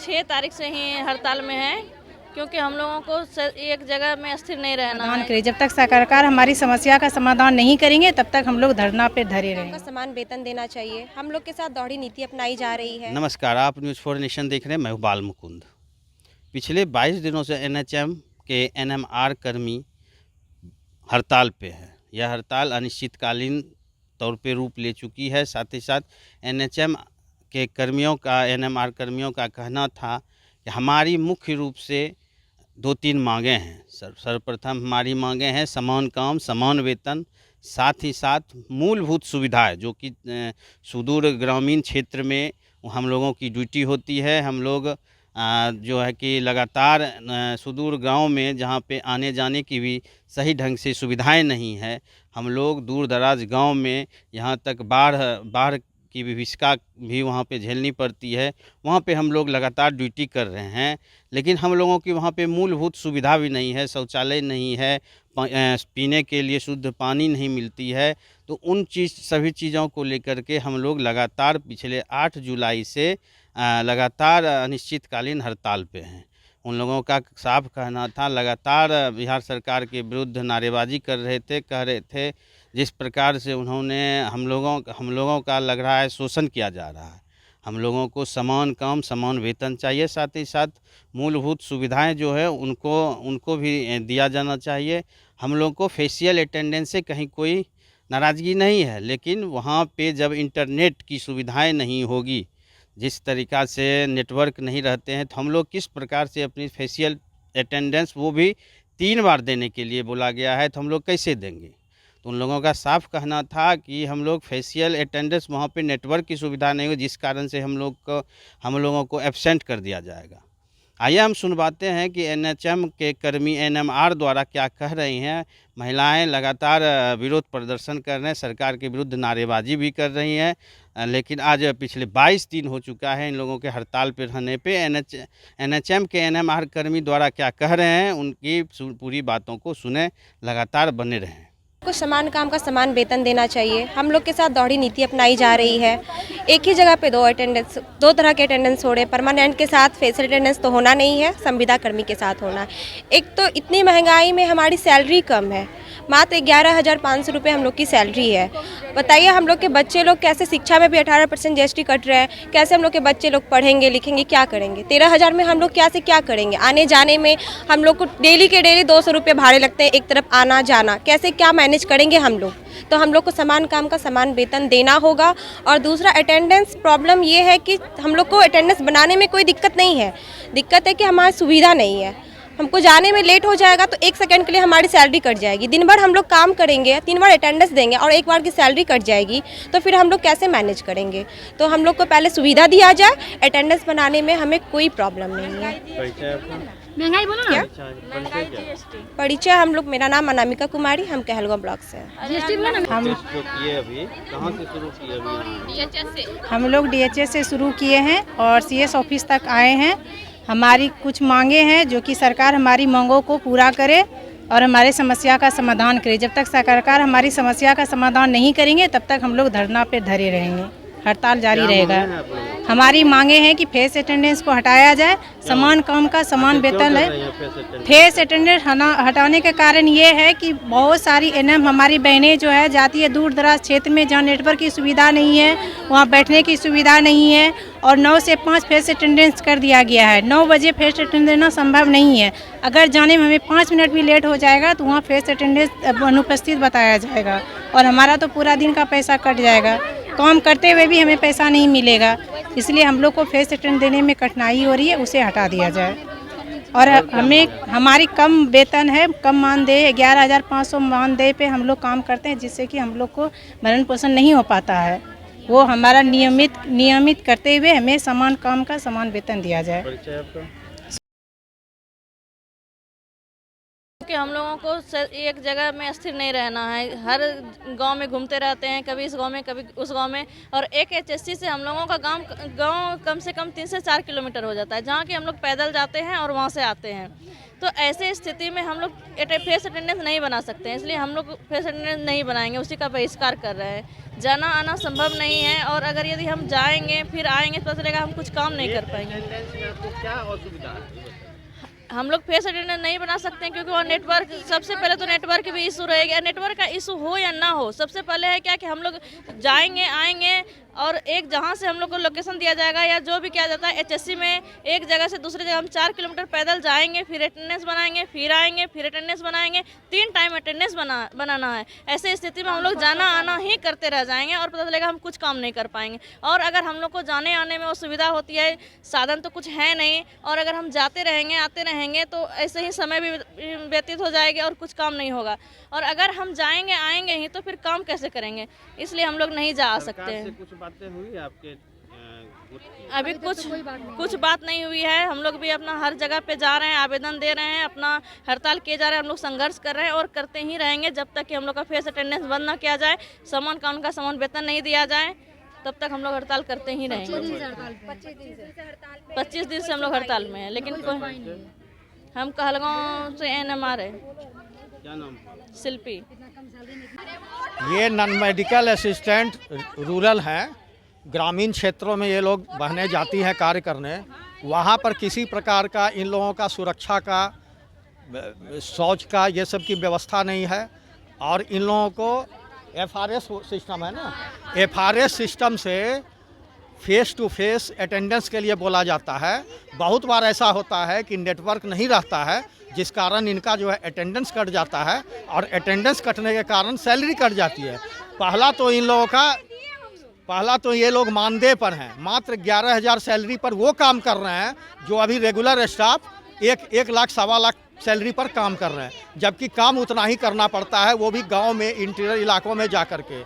6 तारीख से ही हड़ताल में है, क्योंकि हम लोगों को एक जगह में स्थिर नहीं रहना है। जब तक सरकार हमारी समस्या का समाधान नहीं करेंगे तब तक हम लोग धरना पे धरे रहेंगे। समान वेतन देना चाहिए। हम लोग के साथ दोहरी नीति अपनाई जा रही है। नमस्कार, आप न्यूज़ फॉर नेशन देख रहे हैं। मैं हूं बाल मुकुंद। पिछले 22 दिनों से एनएचएम के एनएमआर कर्मी हड़ताल पे है। यह हड़ताल अनिश्चितकालीन तौर पे रूप ले चुकी है। साथ ही साथ एनएचएम के कर्मियों का, एनएमआर कर्मियों का कहना था कि हमारी मुख्य रूप से 2-3 मांगें हैं। सर्वप्रथम हमारी मांगें हैं समान काम, समान वेतन, साथ ही साथ मूलभूत सुविधाएं, जो कि सुदूर ग्रामीण क्षेत्र में हम लोगों की ड्यूटी होती है। हम लोग जो है कि लगातार सुदूर गांव में जहां पे आने जाने की भी सही ढंग से सुविधाएं नहीं है, हम लोग दूर दराज गांव में यहाँ तक बाढ़ की विभीषिका भी वहाँ पे झेलनी पड़ती है। वहाँ पे हम लोग लगातार ड्यूटी कर रहे हैं, लेकिन हम लोगों की वहाँ पे मूलभूत सुविधा भी नहीं है, शौचालय नहीं है, पीने के लिए शुद्ध पानी नहीं मिलती है। तो उन सभी चीज़ों को लेकर के हम लोग लगातार पिछले 8 जुलाई से लगातार अनिश्चितकालीन हड़ताल पे हैं। उन लोगों का साफ कहना था, लगातार बिहार सरकार के विरुद्ध नारेबाजी कर रहे थे, कह रहे थे जिस प्रकार से उन्होंने हम लोगों का लग रहा है शोषण किया जा रहा है। हम लोगों को समान काम, समान वेतन चाहिए, साथ ही साथ मूलभूत सुविधाएं जो है उनको भी दिया जाना चाहिए। हम लोग को फेशियल अटेंडेंस से कहीं कोई नाराज़गी नहीं है, लेकिन वहाँ पे जब इंटरनेट की सुविधाएं नहीं होगी, जिस तरीक़ा से नेटवर्क नहीं रहते हैं, तो हम लोग किस प्रकार से अपनी फेशियल अटेंडेंस, वो भी 3 बार देने के लिए बोला गया है, तो हम लोग कैसे देंगे। तो उन लोगों का साफ कहना था कि हम लोग फेशियल अटेंडेंस, वहाँ पे नेटवर्क की सुविधा नहीं हो, जिस कारण से हम लोगों को एब्सेंट कर दिया जाएगा। आइए हम सुनवाते हैं कि एनएचएम के कर्मी एनएमआर द्वारा क्या कह रही हैं। महिलाएं लगातार विरोध प्रदर्शन कर रहे हैं, सरकार के विरुद्ध नारेबाजी भी कर रही हैं, लेकिन आज पिछले 22 दिन हो चुका है इन लोगों के हड़ताल पर रहने पे। एनएचएम के एनएमआर कर्मी द्वारा क्या कह रहे हैं, उनकी पूरी बातों को सुने, लगातार बने रहें। को समान काम का समान वेतन देना चाहिए। हम लोग के साथ दोहरी नीति अपनाई जा रही है। एक ही जगह पे दो तरह के अटेंडेंस हो रहे हैं। परमानेंट के साथ फेशियल अटेंडेंस तो होना नहीं है, संविदा कर्मी के साथ होना है। एक तो इतनी महंगाई में हमारी सैलरी कम है, मात्र 11,500 रुपये हम लोग की सैलरी है। बताइए हम लोग के बच्चे लोग कैसे, शिक्षा में भी 18% जीएसटी कट रहे हैं, कैसे हम लोग के बच्चे लोग पढ़ेंगे लिखेंगे, क्या करेंगे। 13,000 में हम लोग क्या से क्या करेंगे। आने जाने में हम लोग को डेली के डेली 200 रुपये भाड़े लगते हैं, एक तरफ आना जाना, कैसे क्या मैनेज करेंगे हम लोग। तो हम लोग को समान काम का समान वेतन देना होगा। और दूसरा अटेंडेंस प्रॉब्लम ये है कि हम लोग को अटेंडेंस बनाने में कोई दिक्कत नहीं है, दिक्कत है कि हमारी सुविधा नहीं है। हमको जाने में लेट हो जाएगा तो 1 सेकंड के लिए हमारी सैलरी कट जाएगी। दिन भर हम लोग काम करेंगे, 3 बार अटेंडेंस देंगे और 1 बार की सैलरी कट जाएगी, तो फिर हम लोग कैसे मैनेज करेंगे। तो हम लोग को पहले सुविधा दिया जाए, अटेंडेंस बनाने में हमें कोई प्रॉब्लम नहीं है। महंगाई बोलो ना। परिचय हम लोग, मेरा नाम अनामिका कुमारी, हम कहलगांव ब्लॉक से हैं। हम लोग DHS से शुरू किए हैं और CS ऑफिस तक आए हैं। हमारी कुछ मांगे हैं जो कि सरकार हमारी मांगों को पूरा करे और हमारे समस्या का समाधान करे। जब तक सरकार हमारी समस्या का समाधान नहीं करेंगे तब तक हम लोग धरना पे धरे रहेंगे, हड़ताल जारी रहेगा। हमारी मांगे हैं कि फेस अटेंडेंस को हटाया जाए, समान काम का समान वेतन है। फेस अटेंडेंस हटाने के कारण ये है कि बहुत सारी एनएम हमारी बहनें जो है जाती है दूर दराज क्षेत्र में, जहाँ नेटवर्क की सुविधा नहीं है, वहाँ बैठने की सुविधा नहीं है, और 9 से 5 फेस अटेंडेंस कर दिया गया है। 9 बजे फेस अटेंडेंस देना संभव नहीं है। अगर जाने में हमें 5 मिनट भी लेट हो जाएगा तो वहाँ फेस अटेंडेंस अनुपस्थित बताया जाएगा और हमारा तो पूरा दिन का पैसा कट जाएगा। काम करते हुए भी हमें पैसा नहीं मिलेगा, इसलिए हम लोग को फेस अटेंडेंस देने में कठिनाई हो रही है, उसे हटा दिया जाए। और हमारी कम वेतन है, कम मानदेय 11,500 मानदेय पे हम लोग काम करते हैं, जिससे कि हम लोग को भरण पोषण नहीं हो पाता है। वो हमारा नियमित करते हुए हमें समान काम का समान वेतन दिया जाए। कि हम लोगों लोगों को एक जगह में स्थिर नहीं रहना है, हर गांव में घूमते रहते हैं, कभी इस गांव में कभी उस गांव में। और एक एचएससी से हम लोगों का गांव कम से कम 3 से 4 किलोमीटर हो जाता है, जहां कि हम लोग पैदल जाते हैं और वहां से आते हैं। तो ऐसे स्थिति में हम लोग फेस अटेंडेंस नहीं बना सकते हैं, इसलिए हम लोग फेस अटेंडेंस नहीं बनाएंगे, उसी का बहिष्कार कर रहे हैं। जाना आना संभव नहीं है, और अगर यदि हम जाएंगे फिर आएंगे तो पता चलेगा हम कुछ काम नहीं कर पाएंगे। क्या असुविधा है? हम लोग फेस अटेंडेंस नहीं बना सकते हैं क्योंकि वहाँ नेटवर्क, सबसे पहले तो नेटवर्क भी इशू रहेगा। नेटवर्क का इशू हो या ना हो, सबसे पहले है क्या कि हम लोग जाएंगे आएंगे, और एक जहाँ से हम लोग को लोकेशन दिया जाएगा या जो भी किया जाता है एचएससी में, एक जगह से दूसरी जगह हम 4 किलोमीटर पैदल जाएंगे, फिर अटेंडेंस बनाएंगे, फिर आएंगे, फिर अटेंडेंस बनाएंगे, 3 टाइम अटेंडेंस बनाना है। ऐसे स्थिति में हम लोग जाना आना ही करते रह जाएंगे और पता चलेगा हम कुछ काम नहीं कर पाएंगे। और अगर हम लोग को जाने आने में असुविधा होती है, साधन तो कुछ है नहीं, और अगर हम जाते रहेंगे आते रहेंगे तो ऐसे ही समय भी व्यतीत हो जाएगा और कुछ काम नहीं होगा। और अगर हम जाएंगे आएंगे ही तो फिर काम कैसे करेंगे, इसलिए हम लोग नहीं जा सकते हैं। कुछ बातें हुई आपके अभी कुछ बात नहीं हुई है। हम लोग भी अपना हर जगह पे जा रहे हैं, आवेदन दे रहे हैं, अपना हड़ताल किए जा रहे हैं, हम लोग संघर्ष कर रहे हैं और करते ही रहेंगे जब तक कि हम लोग का फेस अटेंडेंस बंद ना किया जाए, समान कानून का समान वेतन नहीं दिया जाए, तब तक हम लोग हड़ताल करते ही रहेंगे। 25 दिन से हम लोग हड़ताल में हैं, लेकिन हम कहलगांव से NMR है। क्या नाम? शिल्पी। ये नॉन मेडिकल असिस्टेंट रूरल हैं, ग्रामीण क्षेत्रों में ये लोग बहनें जाती हैं कार्य करने, वहाँ पर किसी प्रकार का इन लोगों का सुरक्षा का, शौच का, ये सब की व्यवस्था नहीं है। और इन लोगों को FRS सिस्टम है ना, FRS सिस्टम से फेस टू फेस अटेंडेंस के लिए बोला जाता है। बहुत बार ऐसा होता है कि नेटवर्क नहीं रहता है, जिस कारण इनका जो है अटेंडेंस कट जाता है, और अटेंडेंस कटने के कारण सैलरी कट जाती है। पहला तो ये लोग मानदेय पर हैं, मात्र 11,000 सैलरी पर वो काम कर रहे हैं जो अभी रेगुलर स्टाफ 1 लाख सवा लाख सैलरी पर काम कर रहे हैं, जबकि काम उतना ही करना पड़ता है, वो भी गांव में इंटीरियर इलाकों में जा कर के।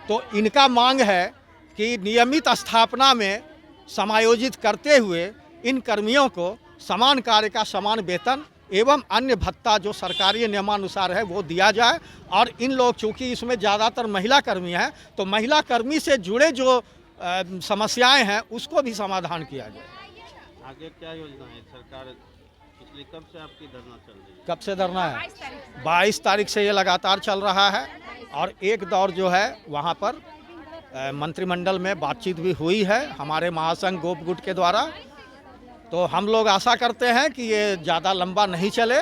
तो इनका मांग है कि नियमित स्थापना में समायोजित करते हुए इन कर्मियों को समान कार्य का समान वेतन एवं अन्य भत्ता जो सरकारी नियमानुसार है वो दिया जाए। और इन लोग चूँकि इसमें ज़्यादातर महिला कर्मी हैं, तो महिला कर्मी से जुड़े जो समस्याएं हैं उसको भी समाधान किया जाए। आगे क्या योजना है? सरकार पिछली कब से आपकी धरना चल रही है? कब से धरना है? 22 तारीख से ये लगातार चल रहा है, और एक दौर जो है वहाँ पर मंत्रिमंडल में बातचीत भी हुई है हमारे महासंघ गोप गुट के द्वारा। तो हम लोग आशा करते हैं कि ये ज़्यादा लंबा नहीं चले।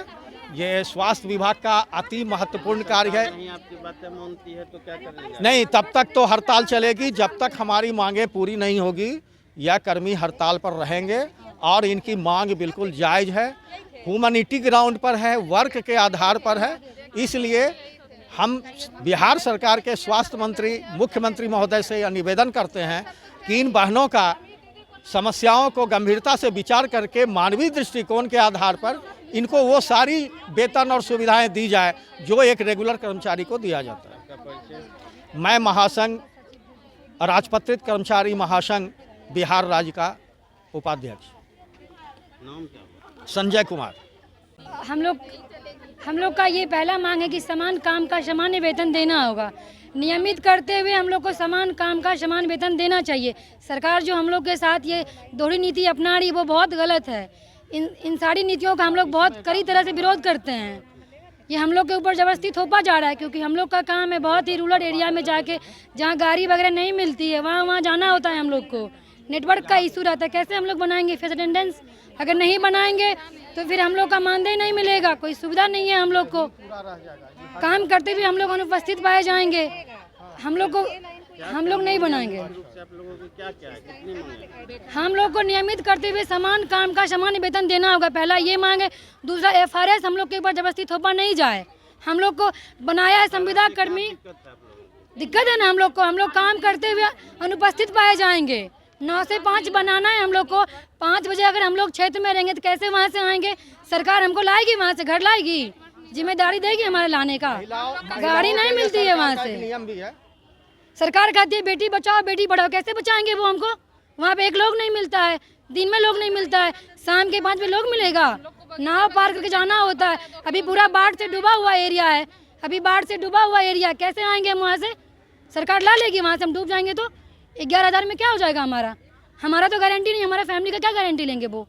ये स्वास्थ्य विभाग का अति महत्वपूर्ण कार्य है। नहीं आपकी बातें मानती है तो क्या करेंगे? नहीं, तब तक तो हड़ताल चलेगी जब तक हमारी मांगें पूरी नहीं होगी। यह कर्मी हड़ताल पर रहेंगे और इनकी मांग बिल्कुल जायज़ है, ह्यूमैनिटी ग्राउंड पर है, वर्क के आधार पर है। इसलिए हम बिहार सरकार के स्वास्थ्य मंत्री, मुख्यमंत्री महोदय से यह निवेदन करते हैं कि इन बहनों का समस्याओं को गंभीरता से विचार करके मानवीय दृष्टिकोण के आधार पर इनको वो सारी वेतन और सुविधाएं दी जाए जो एक रेगुलर कर्मचारी को दिया जाता है। मैं महासंघ, राजपत्रित कर्मचारी महासंघ बिहार राज्य का उपाध्यक्ष। नाम क्या? संजय कुमार। हम लोग का ये पहला मांग है कि समान काम का समान वेतन देना होगा। नियमित करते हुए हम लोग को समान काम का समान वेतन देना चाहिए। सरकार जो हम लोग के साथ ये दोहरी नीति अपना रही है वो बहुत गलत है। इन सारी नीतियों का हम लोग बहुत कड़ी तरह से विरोध करते हैं। ये हम लोग के ऊपर ज़बरदस्ती थोपा जा रहा है, क्योंकि हम लोग का काम है बहुत ही रूरल एरिया में जाके, जहाँ गाड़ी वगैरह नहीं मिलती है, वहाँ जाना होता है। हम लोग को नेटवर्क का इशू रहता है। कैसे हम लोग बनाएंगे फेस अटेंडेंस? अगर नहीं बनाएंगे तो फिर हम लोग का मानदेय नहीं मिलेगा, कोई सुविधा नहीं है। हम लोग को काम करते भी हम लोग अनुपस्थित पाए जाएंगे। हम लोग नहीं बनाएंगे। हम लोग को नियमित करते हुए समान काम का समान वेतन देना होगा, पहला ये मांग है। दूसरा FRS हम लोग के ऊपर जबरदस्ती थोपा नहीं जाए। हम लोग को बनाया है संविदा कर्मी, दिक्कत है ना हम लोग को। हम लोग काम करते हुए अनुपस्थित पाए जाएंगे। 9 से 5 बनाना है हम लोग को। 5 बजे अगर हम लोग क्षेत्र में रहेंगे तो कैसे वहाँ से आएंगे? सरकार हमको लाएगी, वहाँ से घर लाएगी, जिम्मेदारी देगी हमारे लाने का। गाड़ी नहीं मिलती है वहाँ से। नियम भी है। सरकार कहती है बेटी बचाओ बेटी पढ़ाओ, कैसे बचाएंगे वो हमको? वहाँ पे एक लोग नहीं मिलता है, दिन में लोग नहीं मिलता है, शाम के 5 बजे लोग मिलेगा। नाव पार करके जाना होता है। अभी पूरा बाढ़ से डूबा हुआ एरिया है, अभी बाढ़ से डूबा हुआ एरिया, कैसे आएंगे हम वहाँ से? सरकार ला लेगी वहाँ से, हम डूब जाएंगे तो 11,000 में क्या हो जाएगा हमारा तो गारंटी नहीं, हमारा फैमिली का क्या गारंटी लेंगे वो?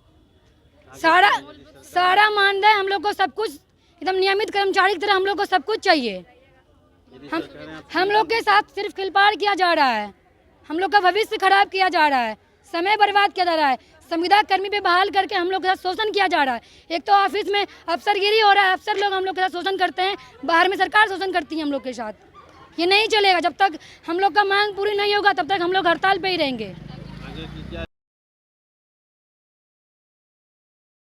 सारा मानदेय हम लोग को सब कुछ एकदम नियमित कर्मचारी की तरह हम लोग को सब कुछ चाहिए। हम लोग के साथ सिर्फ खिलवाड़ किया जा रहा है, हम लोग का भविष्य खराब किया जा रहा है, समय बर्बाद किया जा रहा है, संविदा कर्मी पे बहाल करके हम लोग के साथ शोषण किया जा रहा है। एक तो ऑफिस में अफसरगिरी हो रहा है, अफसर लोग हम लोग के साथ शोषण करते हैं, बाहर में सरकार शोषण करती है हम लोग के साथ। ये नहीं चलेगा, जब तक हम लोग का मांग पूरी नहीं होगा तब तक हम लोग हड़ताल पे ही रहेंगे। क्या